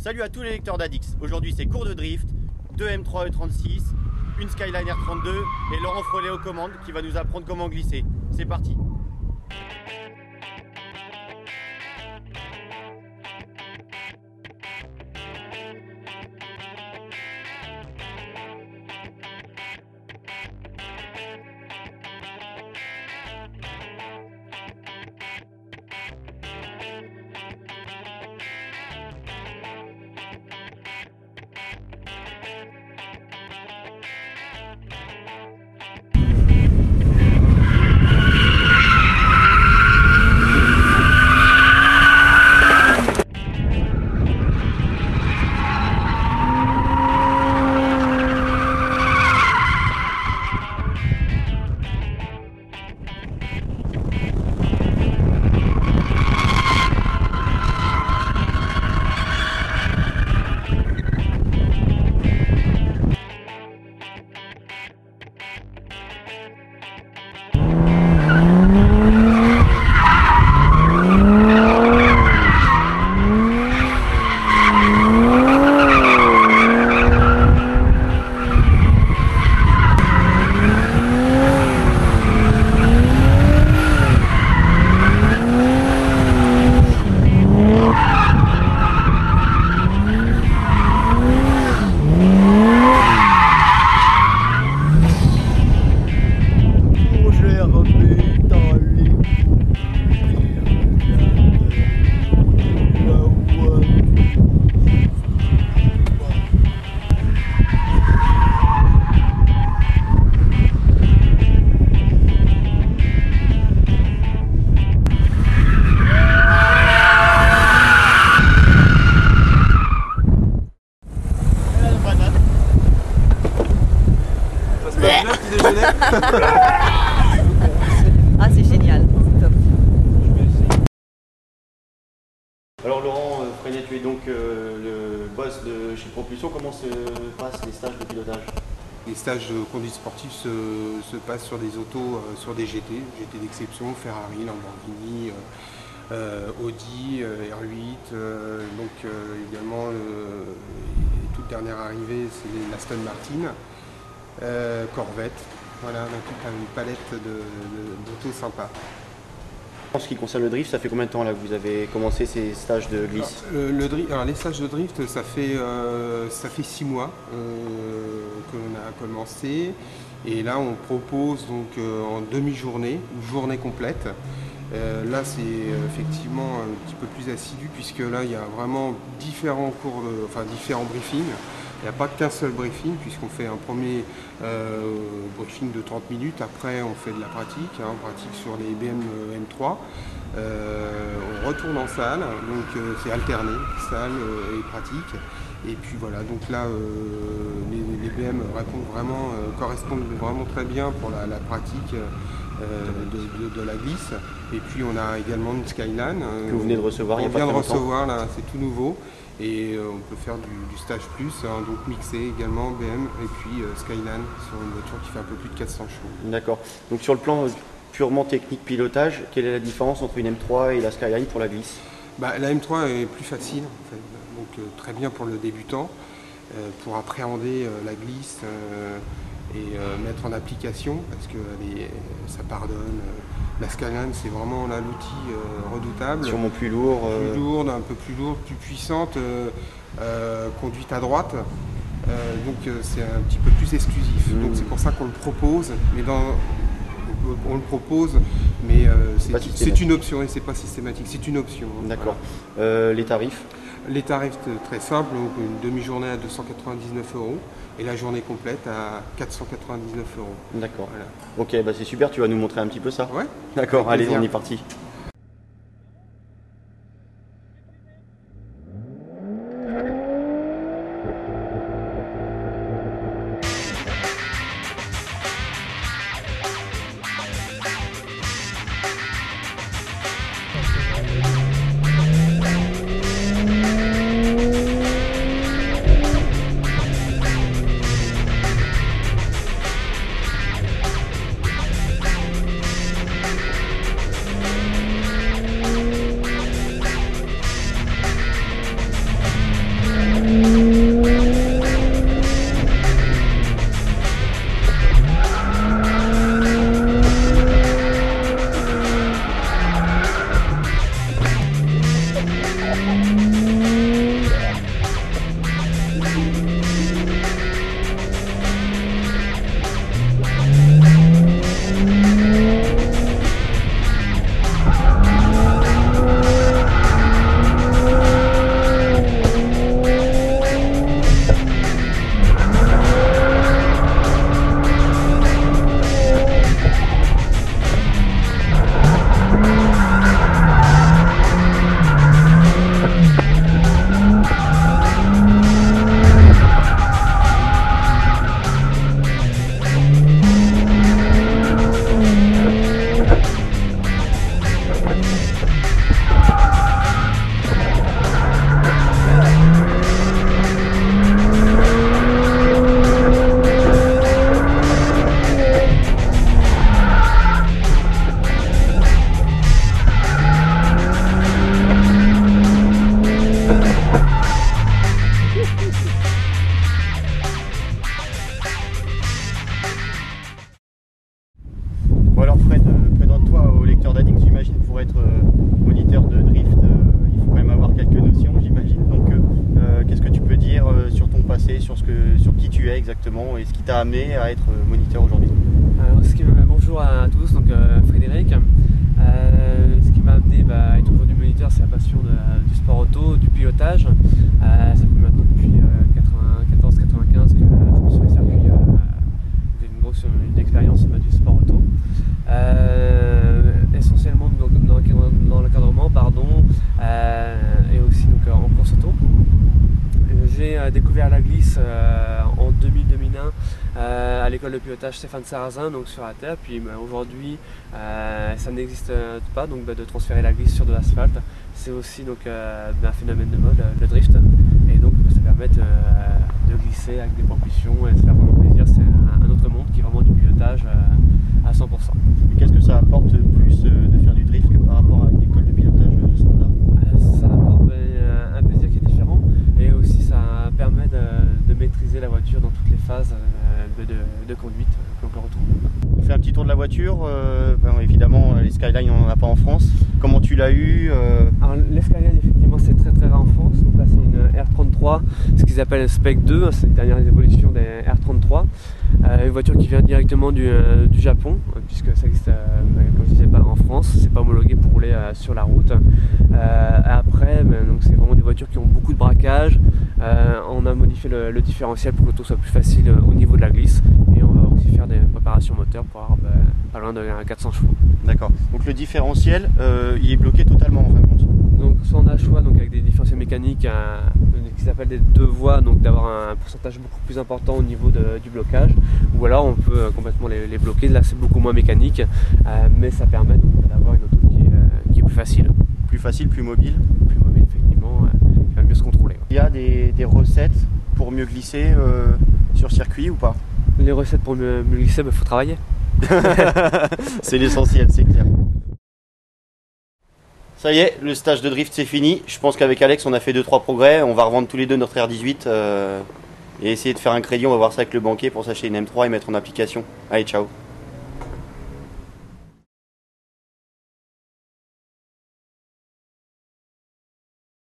Salut à tous les lecteurs d'Adix. Aujourd'hui c'est cours de drift, 2 M3 E36, une Skyline R32 et Laurent Frelet aux commandes qui va nous apprendre comment glisser. C'est parti. Ah, c'est génial, c'est top. Alors Laurent Frelet, tu es donc le boss de chez Propulsion. Comment se passent les stages de pilotage? Les stages de conduite sportive se passent sur des autos, sur des GT d'exception, Ferrari, Lamborghini, Audi, R8, donc également les toutes dernières arrivées, c'est l'Aston Martin, Corvette, voilà, donc toute une palette d'autos sympas. En ce qui concerne le drift, ça fait combien de temps là que vous avez commencé ces stages de glisse? Alors, les stages de drift, ça fait 6 mois qu'on a commencé. Et là, on propose donc en demi-journée, une journée complète. Là, c'est effectivement un petit peu plus assidu puisque là, il y a vraiment différents cours, différents briefings. Il n'y a pas qu'un seul briefing puisqu'on fait un premier briefing de 30 minutes. Après, on fait de la pratique, on pratique sur les BM M3. On retourne en salle, donc c'est alterné, salle et pratique. Et puis voilà, donc là, les BM correspondent vraiment très bien pour la pratique de la glisse. Et puis on a également une Skyline que vous venez de recevoir. On vient de recevoir, là, c'est tout nouveau. Et on peut faire du stage plus, donc mixé également BM et puis Skyline sur une voiture qui fait un peu plus de 400 chevaux. D'accord. Donc sur le plan purement technique pilotage, quelle est la différence entre une M3 et la Skyline pour la glisse? La M3 est plus facile, en fait. Donc très bien pour le débutant, pour appréhender la glisse et mettre en application parce que ça pardonne. La Skyline, c'est vraiment l'outil redoutable. Sûrement plus lourd. Plus lourde, un peu plus lourde, plus puissante, conduite à droite. Donc c'est un petit peu plus exclusif. Donc c'est pour ça qu'on le propose. Mais c'est une option et c'est pas systématique. C'est une option. D'accord. Voilà. Les tarifs? Les tarifs très simples, donc une demi-journée à 299 € et la journée complète à 499 €. D'accord. Voilà. Ok, bah c'est super, tu vas nous montrer un petit peu ça? Ouais. D'accord, allez, on est parti. justement et ce qui t'a amené à être moniteur aujourd'hui. Bonjour à tous, donc Frédéric. Ce qui m'a amené à être aujourd'hui moniteur, c'est la passion du sport auto, du pilotage. Ça fait maintenant depuis 94-95 que je suis sur les circuits. J'ai une expérience du sport auto. Essentiellement dans l'encadrement, et aussi donc, en course auto. J'ai découvert la glisse en 2000-2001 à l'école de pilotage Stéphane Sarrazin, donc sur la terre. Puis aujourd'hui, ça n'existe pas, donc de transférer la glisse sur de l'asphalte. C'est aussi donc un phénomène de mode, le drift. Et donc ça permet de glisser avec des propulsions et de se faire vraiment plaisir. C'est un autre monde qui est vraiment du pilotage à 100%. Et qu'est-ce que ça apporte plus de faire du drift que par rapport à une école de pilotage standard? Ça apporte un plaisir qui est différent, et aussi ça permet de maîtriser la voiture dans toutes les phases de conduite que l'on peut retrouver. On fait un petit tour de la voiture. Évidemment, les Skyline, on n'en a pas en France. Comment tu l'as eu? Alors, les Skyline, effectivement, c'est très rare en France. Donc là, c'est une R33, ce qu'ils appellent un Spec 2, c'est une dernière évolution des R33. Une voiture qui vient directement du Japon, puisque ça existe, comme je disais, pas en France, c'est pas homologué pour rouler sur la route. Après, donc c'est vraiment des voitures qui ont beaucoup de braquage. On a modifié le différentiel pour que l'auto soit plus facile au niveau de la glisse, et on va aussi faire des préparations moteurs pour avoir pas loin de 400 chevaux. D'accord. Donc le différentiel, il est bloqué totalement en fin de compte. Donc soit on a le choix donc, avec des différentiels mécaniques qui s'appellent des deux voies, donc d'avoir un pourcentage beaucoup plus important au niveau du blocage, ou alors on peut complètement les bloquer. Là c'est beaucoup moins mécanique, mais ça permet d'avoir une auto qui est plus facile. Plus facile, plus mobile. Plus mobile, effectivement, qui va mieux se contrôler. Il y a des recettes pour mieux glisser sur circuit ou pas? Les recettes pour mieux glisser, faut travailler. C'est l'essentiel, c'est clair. Ça y est, le stage de drift c'est fini. Je pense qu'avec Alex on a fait 2-3 progrès. On va revendre tous les deux notre R18 et essayer de faire un crédit. On va voir ça avec le banquier pour s'acheter une M3 et mettre en application. Allez, ciao.